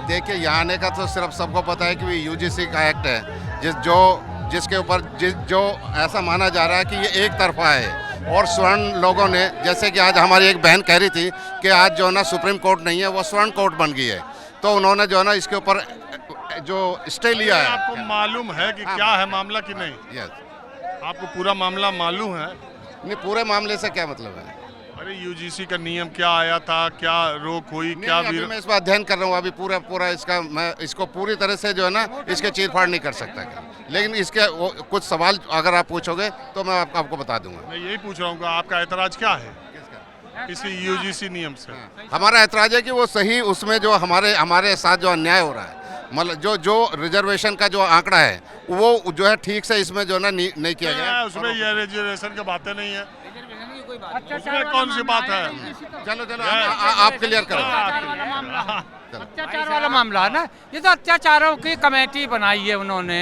देखिए यहाँ आने का तो सिर्फ सबको पता है कि यूजीसी का एक्ट है जिसके ऊपर जो ऐसा माना जा रहा है कि ये एक तरफा है और स्वर्ण लोगों ने, जैसे कि आज हमारी एक बहन कह रही थी कि आज जो है ना सुप्रीम कोर्ट नहीं है वो स्वर्ण कोर्ट बन गई है, तो उन्होंने जो है ना इसके ऊपर जो स्टे लिया है। आपको मालूम है कि क्या है मामला कि नहीं? यस। आपको पूरा मामला मालूम है? नहीं, पूरे मामले से क्या मतलब है? अरे यूजीसी का नियम क्या आया था, क्या रोक हुई, क्या अभी मैं इस पर अध्ययन कर रहा हूँ, अभी पूरा इसका मैं इसको पूरी तरह से जो है ना इसके चीरफाड़ नहीं कर सकता, लेकिन इसके कुछ सवाल अगर आप पूछोगे तो मैं आपको बता दूंगा। मैं यही पूछ रहा हूँ, आपका ऐतराज क्या है इसी यूजीसी नियम से? हमारा ऐतराज है कि वो सही, उसमें जो हमारे साथ जो अन्याय हो रहा है, मतलब जो रिजर्वेशन का जो आंकड़ा है वो जो है ठीक से इसमें जो ना नहीं किया गया। उसमें ये रिजर्वेशन की बातें नहीं है, उसमें कौन सी बात है? चलो आप क्लियर करो। अत्याचार वाला मामला है ना, ये तो अत्याचारों की कमेटी बनाई है उन्होंने,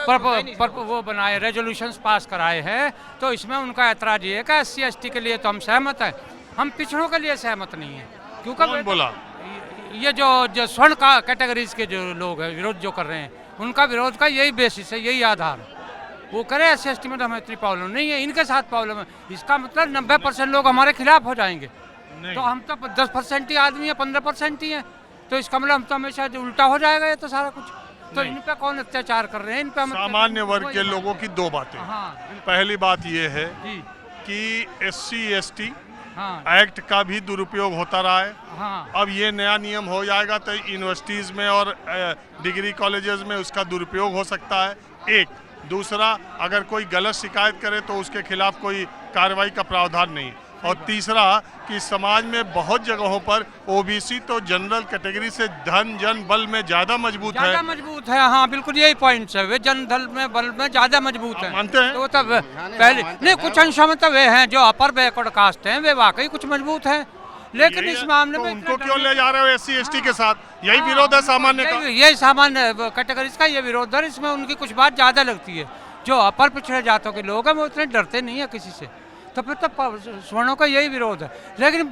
वो बनाए, रेजोल्यूशंस पास कराए हैं, तो इसमें उनका ऐतराज ये है कि SC/ST के लिए तो हम सहमत हैं, हम पिछड़ों के लिए सहमत नहीं है। क्योंकि कौन बोला? ये जो स्वर्ण का कैटेगरीज के जो लोग हैं विरोध जो कर रहे हैं, उनका विरोध का यही बेसिस है, यही आधार है। वो करे SC/ST में तो हमें इतनी प्रॉब्लम नहीं है, इनके साथ प्रॉब्लम है। इसका मतलब 90% लोग हमारे खिलाफ हो जाएंगे, तो हम तो 10% ही आदमी है, 15% ही है, तो इसका मतलब हम तो हमेशा उल्टा हो जाएगा ये तो सारा कुछ। तो इन पे कौन अत्याचार कर रहे हैं? इन पे सामान्य वर्ग के लोगों की दो बातें। हाँ। पहली बात ये है कि SC/ST एक्ट का भी दुरुपयोग होता रहा है। हाँ। अब ये नया नियम हो जाएगा तो यूनिवर्सिटीज़ में और डिग्री कॉलेजेस में उसका दुरुपयोग हो सकता है, एक। दूसरा, अगर कोई गलत शिकायत करे तो उसके खिलाफ कोई कार्रवाई का प्रावधान नहीं। और तीसरा कि समाज में बहुत जगहों पर OBC तो जनरल कैटेगरी से धन जन बल में ज़्यादा मजबूत है। हाँ बिल्कुल यही पॉइंट है, वे जन धन में बल में ज़्यादा मजबूत है। मानते हैं? तो तब पहले नहीं, कुछ अंशों में तो वे हैं जो अपर बैकवर्ड कास्ट हैं, वे वाकई कुछ मजबूत हैं, लेकिन इस मामले में उनको क्यों ले जा रहे हो SC/ST के साथ? यही विरोध है सामान्य का। यही सामान्य कैटेगरीज का ये विरोध है, इसमें उनकी कुछ बात ज़्यादा लगती है। जो अपर पिछड़े जातों के लोग हैं वो इतने डरते नहीं है किसी से, तो फिर तो स्वर्णों का यही विरोध है। लेकिन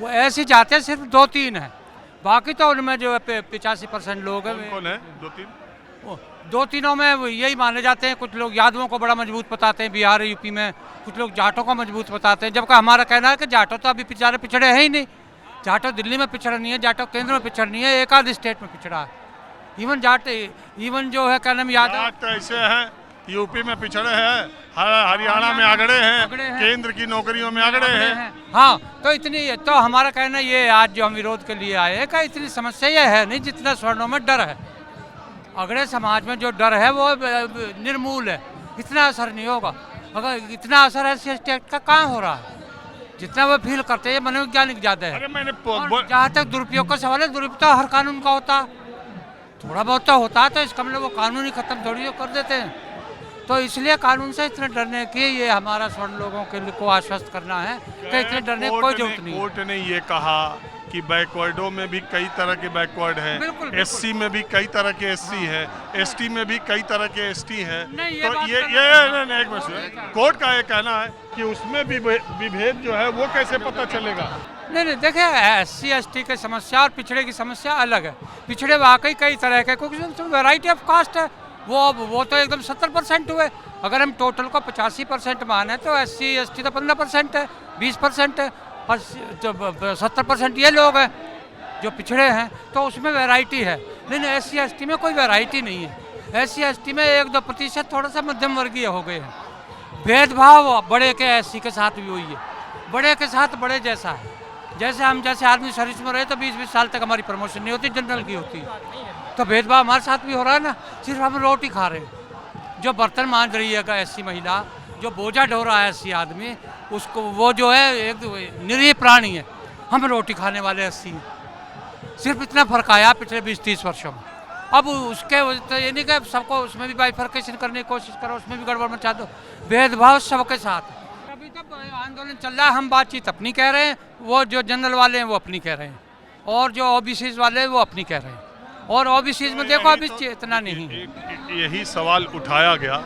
ऐसी जातें सिर्फ 2-3 हैं, बाकी तो उनमें जो 85% लोग हैं। कौन है 2-3? 2-3 में यही माने जाते हैं। कुछ लोग यादवों को बड़ा मजबूत बताते हैं बिहार यूपी में, कुछ लोग जाटों को मजबूत बताते हैं, जबकि हमारा कहना है कि जाटों तो अभी बेचारे पिछड़े हैं ही नहीं। जाटों दिल्ली में पिछड़ा नहीं है, जाटों केंद्र में पिछड़ नहीं है, एक आध स्टेट में पिछड़ा है। इवन जो है क्या नाम यादव ऐसे हैं, यूपी में पिछड़े हैं, हरियाणा में आगड़े हैं, केंद्र की नौकरियों में आगड़े हैं। हाँ, तो इतनी, तो हमारा कहना ये आज जो हम विरोध के लिए आए कि इतनी समस्या ये है नहीं जितना स्वर्णों में डर है। अगड़े समाज में जो डर है वो निर्मूल है, इतना असर नहीं होगा। अगर इतना असर SC/ST का कहाँ हो रहा है जितना वो फील करते हैं मनोवैज्ञानिक ज़्यादा है। जहाँ तक दुरुपयोग का सवाल है, दुरुपयोग तो हर कानून का होता, थोड़ा बहुत तो होता है, तो इसका मतलब वो कानून ही खत्म थोड़ी कर देते हैं। तो इसलिए कानून से इतने डरने की, ये हमारा स्वर्ण लोगों के लिए को आश्वस्त करना है कि इतने डरने की कोई जरूरत नहीं। कोर्ट ने ये कहा कि बैकवर्डों में भी कई तरह के बैकवर्ड हैं, SC में भी कई तरह के SC है, ST में भी कई तरह के ST है। तो ये एक मिनट, कोर्ट का ये कहना है कि उसमें भी विभेद जो है वो कैसे पता चलेगा? नहीं देखिए, SC/ST की समस्या और पिछड़े की समस्या अलग है। पिछड़े वाकई कई तरह के, क्योंकि वैरायटी ऑफ कास्ट है, वो तो एकदम 70% हुए। अगर हम टोटल को 85% माने तो SC/ST तो 15% है, 20% है, और 70% ये लोग हैं जो पिछड़े हैं, तो उसमें वैरायटी है। लेकिन SC/ST में कोई वैरायटी नहीं है। SC/ST में 1-2% थोड़ा सा मध्यम वर्गीय हो गए हैं। भेदभाव बड़े के SC के साथ भी हुई है, बड़े के साथ बड़े जैसा है। जैसे हम जैसे आदमी सर्विस में रहे तो 20-20 साल तक हमारी प्रमोशन नहीं होती, जनरल की होती है, तो भेदभाव हमारे साथ भी हो रहा है ना। सिर्फ हम रोटी खा रहे हैं, जो बर्तन मांज रही है SC महिला, जो बोझा ढो रहा है SC आदमी, उसको वो जो है एक निरीह प्राणी है, हम रोटी खाने वाले SC हैं। सिर्फ इतना फर्क आया पिछले 20-30 वर्षों में। अब उसके तो ये नहीं कि सबको उसमें भी बाइफर्केशन करने की कोशिश करो, उसमें भी गड़बड़ मचा दो। भेदभाव सबके साथ। अभी तक आंदोलन चल रहा है, हम बातचीत अपनी कह रहे हैं, वो जो जनरल वाले हैं वो अपनी कह रहे हैं, और जो OBCs वाले हैं वो अपनी कह रहे हैं। और OBCs में देखो अभी इतना नहीं है। यही सवाल उठाया गया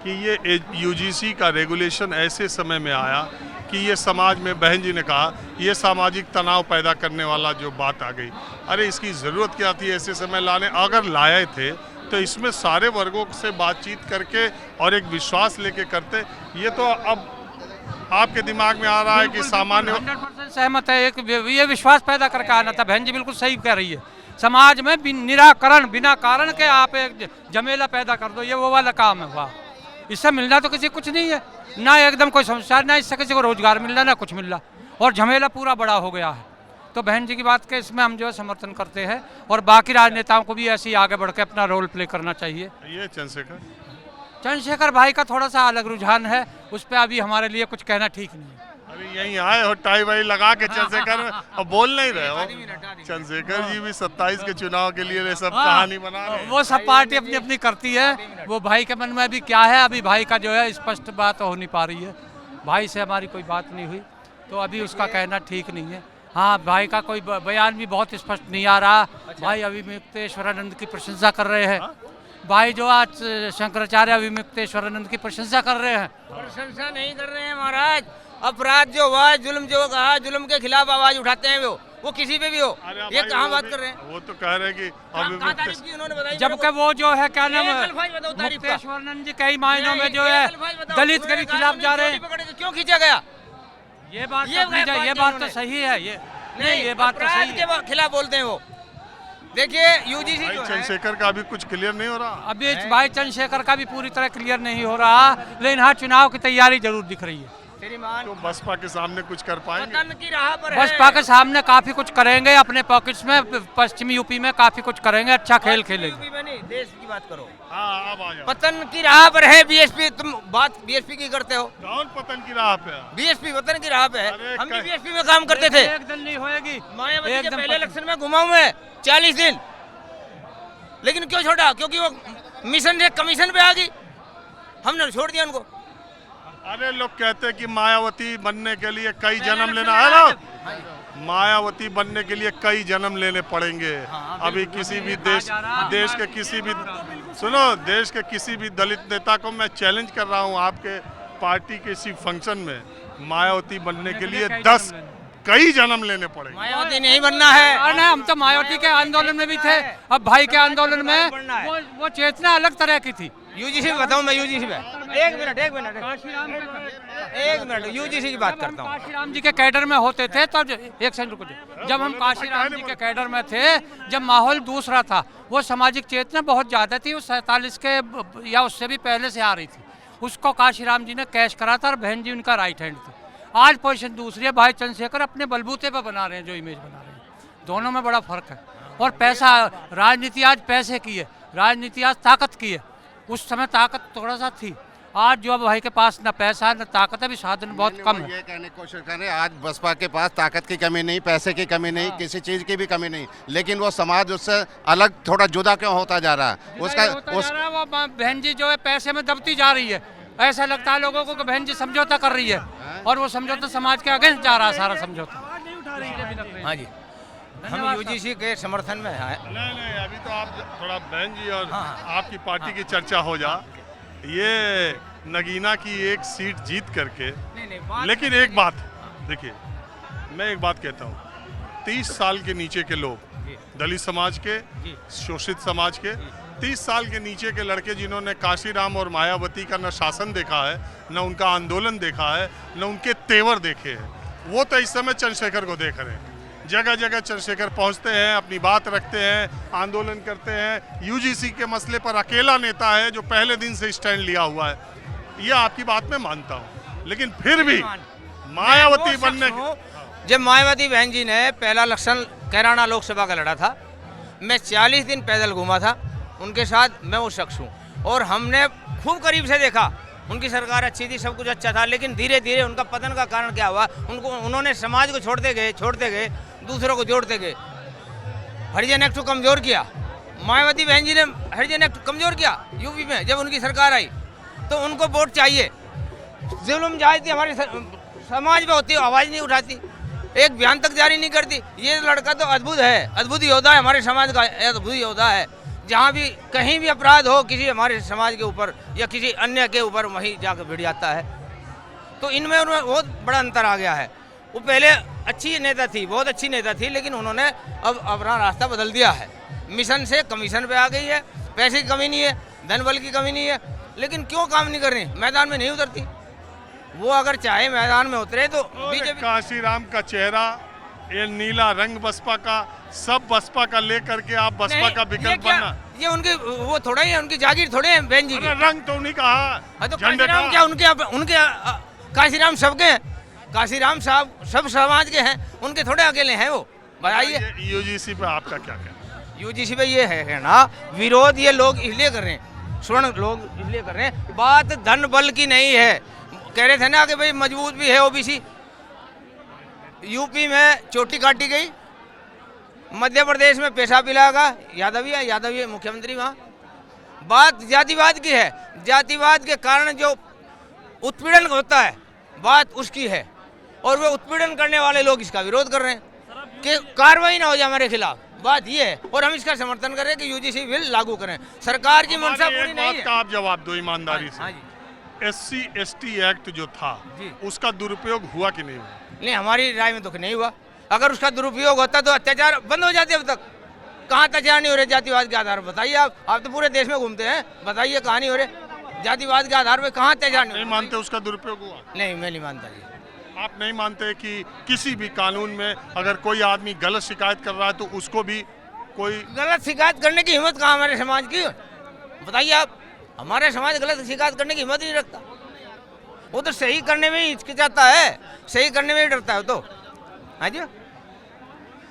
कि ये यूजीसी का रेगुलेशन ऐसे समय में आया कि ये समाज में, बहन जी ने कहा, ये सामाजिक तनाव पैदा करने वाला जो बात आ गई। अरे इसकी ज़रूरत क्या थी ऐसे समय लाने? अगर लाए थे तो इसमें सारे वर्गों से बातचीत करके और एक विश्वास लेके करते। ये तो अब आपके दिमाग में आ रहा है कि सामान्य 100% सहमत है। एक ये विश्वास पैदा करके आना था। बहन जी बिल्कुल सही कह रही है। समाज में निराकरण, बिना कारण के आप एक झमेला पैदा कर दो, ये वो वाला काम है। वाह, इससे मिलना तो किसी कुछ नहीं है, ना एकदम कोई समस्या, ना इससे किसी को रोजगार मिल रहा, ना कुछ मिल रहा, और झमेला पूरा बड़ा हो गया है। तो बहन जी की बात के इसमें हम जो है समर्थन करते हैं, और बाकी राजनेताओं को भी ऐसे ही आगे बढ़ के अपना रोल प्ले करना चाहिए। ये चंद्रशेखर भाई का थोड़ा सा अलग रुझान है, उस पर अभी हमारे लिए कुछ कहना ठीक नहीं है। अरे यहीं आए हो टाई वाई लगा के चंद्रशेखर, अब बोल नहीं रहे हो। चंद्रशेखर जी भी 27 के चुनाव के लिए सब कहानी बना रहे हैं। वो सब पार्टी अपनी अपनी करती है, वो भाई के मन में अभी क्या है, अभी भाई का जो है स्पष्ट बात हो नहीं पा रही है। भाई से हमारी कोई बात नहीं हुई, तो अभी उसका कहना ठीक नहीं है। हाँ, भाई का कोई बयान भी बहुत स्पष्ट नहीं आ रहा। भाई अभिमुक्तेश्वरानंद की प्रशंसा कर रहे हैं। भाई जो आज शंकराचार्य अभिमुक्तेश्वरानंद की प्रशंसा कर रहे हैं। प्रशंसा नहीं कर रहे हैं महाराज। अपराध जो हुआ, जुल्म जो कहा, जुल्म के खिलाफ आवाज उठाते हैं वो किसी पे भी हो। ये कहाँ बात कर रहे हैं? वो तो कह रहे हैं कि उन्होंने बताई, जबकि वो जो है क्या नाम है, मुक्तेश्वरानंद मुक्तेश्वरानंद जी कई मायनों में जो है दलित के भी खिलाफ जा रहे हैं। क्यों खींचा गया? ये बात तो सही है। ये बात तो सही है। के खिलाफ बोलते हैं वो। देखिए यूजीसी चंद्रशेखर का अभी कुछ क्लियर नहीं हो रहा। अभी भाई चंद्रशेखर का भी पूरी तरह क्लियर नहीं हो रहा, लेकिन हाँ चुनाव की तैयारी जरूर दिख रही है। तो बसपा के सामने कुछ कर पाएंगे? पतन की राह पर है। बसपा के सामने काफी कुछ करेंगे, अपने पॉकेट्स में पश्चिमी यूपी में काफी कुछ करेंगे, अच्छा खेल खेलेंगे। यूपी में नहीं, देश की बात करो। हाँ, अब आ जाओ। पतन की राह पर है बीएसपी। तुम बात बीएसपी की करते हो। कौन पतन की राह पे है? बीएसपी पतन की राह पे है। अरे हम भी बीएसपी में काम करते थे। एक दिन नहीं होएगी। मायावती के पहले इलेक्शन में घुमा हूं मैं 40 दिन, लेकिन क्यों छोड़ा? क्योंकि वो मिशन से कमीशन पे आ गई, हमने छोड़ दिया उनको। अरे लोग कहते हैं कि मायावती बनने के लिए कई जन्म लेना है ना, मायावती बनने के लिए कई जन्म लेने पड़ेंगे। अभी किसी भी देश के किसी भी, सुनो, देश के किसी भी दलित नेता को मैं चैलेंज कर रहा हूँ आपके पार्टी के इसी फंक्शन में, मायावती बनने के लिए कई जन्म लेने पड़ेंगे। मायावती नहीं बनना है। अरे हम तो मायावती के आंदोलन में भी थे, अब भाई के आंदोलन में वो चेतना अलग तरह की थी। यूजीसी में बताऊं मैं, यूजीसी में एक मिनट यूजीसी की बात करता हूँ। काशीराम जी के कैडर में होते थे तो एक सेकंड रुको, जब हम काशीराम जी के कैडर में थे, जब माहौल दूसरा था, वो सामाजिक चेतना बहुत ज़्यादा थी, वो 47 के या उससे भी पहले से आ रही थी। उसको काशीराम जी ने कैश करा था और बहन जी उनका राइट हैंड थी। आज पोजीशन दूसरी है। भाई चंद्रशेखर अपने बलबूते पर बना रहे हैं जो इमेज बना रहे हैं, दोनों में बड़ा फर्क है। और पैसा, राजनीति आज पैसे की है, राजनीति आज ताकत की है। उस समय ताकत थोड़ा सा थी, आज जो भाई के पास ना पैसा है ना ताकत है, भी साधन बहुत कम है। ये कहने की कोशिश कर रहे हैं आज बसपा के पास ताकत की कमी नहीं, पैसे की कमी नहीं, किसी चीज़ की भी कमी नहीं, लेकिन वो समाज उससे अलग थोड़ा जुदा क्यों होता जा रहा है? वो बहन जी जो है पैसे में दबती जा रही है। ऐसा लगता है लोगों को कि बहन जी समझौता कर रही है, और वो समझौता समाज के अगेंस्ट जा रहा है सारा समझौता। हाँ जी, हम यूजीसी के समर्थन में हैं। नहीं, अभी तो आप थोड़ा बहन जी और आपकी पार्टी की चर्चा हो जा। ये नगीना की एक सीट जीत करके, लेकिन एक बात देखिए, मैं एक बात कहता हूँ, 30 साल के नीचे के लोग, दलित समाज के, शोषित समाज के, 30 साल के नीचे के लड़के जिन्होंने काशीराम और मायावती का न शासन देखा है, न उनका आंदोलन देखा है, न उनके तेवर देखे हैं, वो तो इस समय चंद्रशेखर को देख रहे हैं। जगह जगह चंद्रशेखर पहुंचते हैं, अपनी बात रखते हैं, आंदोलन करते हैं। यूजीसी के मसले पर अकेला नेता है जो पहले दिन से स्टैंड लिया हुआ है। ये आपकी बात मैं मानता हूँ, लेकिन फिर भी मायावती बनने, जब मायावती बहन जी ने पहला इलेक्शन कैराना लोकसभा का लड़ा था, मैं 40 दिन पैदल घूमा था उनके साथ, मैं वो शख्स हूँ, और हमने खूब करीब से देखा। उनकी सरकार अच्छी थी, सब कुछ अच्छा था, लेकिन धीरे धीरे उनका पतन का कारण क्या हुआ? उन्होंने समाज को छोड़ते गए, दूसरों को जोड़ते गए। हरिजन एक्ट को कमज़ोर किया, मायावती बहन जी ने हरिजन एक्ट कमज़ोर किया यूपी में। जब उनकी सरकार आई तो उनको वोट चाहिए। जुल्म जाती हमारे समाज में होती, आवाज़ नहीं उठाती, एक बयान तक जारी नहीं करती। ये लड़का तो अद्भुत है, अद्भुत योद्धा है, हमारे समाज का अद्भुत योद्धा है। जहाँ भी कहीं भी अपराध हो किसी हमारे समाज के ऊपर या किसी अन्य के ऊपर, वहीं जाकर भिड़ जाता है। तो इनमें उनमें बहुत बड़ा अंतर आ गया है। वो पहले अच्छी नेता थी, बहुत अच्छी नेता थी, लेकिन उन्होंने अब अपना रास्ता बदल दिया है। मिशन से कमीशन पे आ गई है, पैसे की कमी नहीं है, धन बल की कमी नहीं है, लेकिन क्यों काम नहीं कर रही, मैदान में नहीं उतरती। वो अगर चाहे मैदान में उतरे तो बीजेपी। काशीराम का चेहरा, ये नीला रंग बसपा का, सब बसपा का लेकर के आप बसपा का विकल्प बनना, ये उनकी वो थोड़ा ही है, उनकी जागीर थोड़े हैं बहन जी की। रंग तो नहीं कहा, तो झंडे काशीराम का। क्या उनके काशीराम सबके हैं, काशीराम साहब सब समाज के हैं, उनके थोड़े अकेले हैं वो, बताइए। यूजीसी पे आपका क्या कहना? यूजीसी पे ये है ना, विरोध ये लोग इसलिए कर रहे हैं, स्वर्ण लोग इसलिए कर रहे हैं, बात धन बल की नहीं है। कह रहे थे ना कि भाई मजबूत भी है ओबीसी, यूपी में चोटी काटी गई, मध्य प्रदेश में पेशा पिलागा, यादव ही मुख्यमंत्री वहाँ। बात जातिवाद की है, जातिवाद के कारण जो उत्पीड़न होता है बात उसकी है, और वे उत्पीड़न करने वाले लोग इसका विरोध कर रहे हैं कि कार्रवाई ना हो जाए हमारे खिलाफ। बात ये है, और हम इसका समर्थन करें कि यूजीसी बिल लागू करें। सरकार की मंशा पूरी नहीं है। आप जवाब दो ईमानदारी से। हाँ जी। SC ST एक्ट जो था जी। उसका दुरुपयोग हुआ कि नहीं हुआ? नहीं, हमारी राय में तो नहीं हुआ। अगर उसका दुरुपयोग होता तो अत्याचार बंद हो जाते। अब तक कहाँ अत्याचार नहीं हो रहे जातिवाद के आधार पर? बताइए आप तो पूरे देश में घूमते हैं, बताइए कहाँ नहीं हो रहे जातिवाद के आधार पर, कहाँ अत्याचार नहीं मानते उसका दुरुपयोग हुआ? नहीं, मैं नहीं मानता जी। आप नहीं मानते कि किसी भी कानून में अगर कोई आदमी गलत शिकायत कर रहा है तो उसको भी कोई गलत शिकायत करने की हिम्मत कहाँ हमारे समाज की? बताइए आप। हमारे समाज गलत शिकायत करने की हिम्मत नहीं रखता। वो तो सही करने में ही हिचकिचाता है, सही करने में ही डरता है तो। हाँ जी।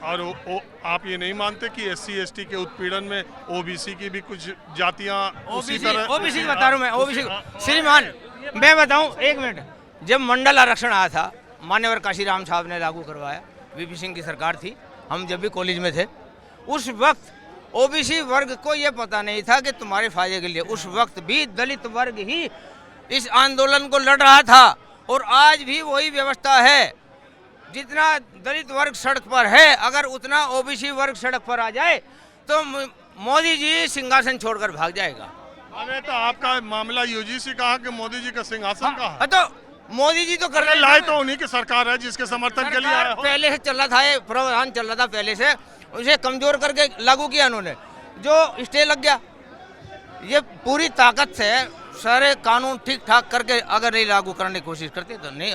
और आप ये नहीं मानते कि SC ST के उत्पीड़न में OBC की भी कुछ जातियां उसी तरह? ओबीसी बता रहा हूँ मैं, ओबीसी श्रीमान मैं बताऊँ, एक मिनट। जब मंडल आरक्षण आया था, मान्यवर काशीराम साहब ने लागू करवाया, VP सिंह की सरकार थी, हम जब भी कॉलेज में थे, उस वक्त ओबीसी वर्ग को यह पता नहीं था कि तुम्हारे फायदे के लिए उस वक्त भी दलित वर्ग ही इस आंदोलन को लड़ रहा था, और आज भी वही व्यवस्था है। जितना दलित वर्ग सड़क पर है, अगर उतना ओबीसी वर्ग सड़क पर आ जाए तो मोदी जी सिंहासन छोड़कर भाग जाएगा। अरे तो आपका मामला यूजीसी कहा कि मोदी जी का सिंहासन कहा? तो मोदी जी तो कर रहे लाए तो उन्हीं की सरकार है जिसके समर्थन के लिए आए हो। पहले से चल रहा था, ये प्रावधान चल रहा था पहले से, उसे कमजोर करके लागू किया उन्होंने, जो स्टे लग गया। ये पूरी ताकत से सारे कानून ठीक ठाक करके अगर नहीं लागू करने की कोशिश करते तो नहीं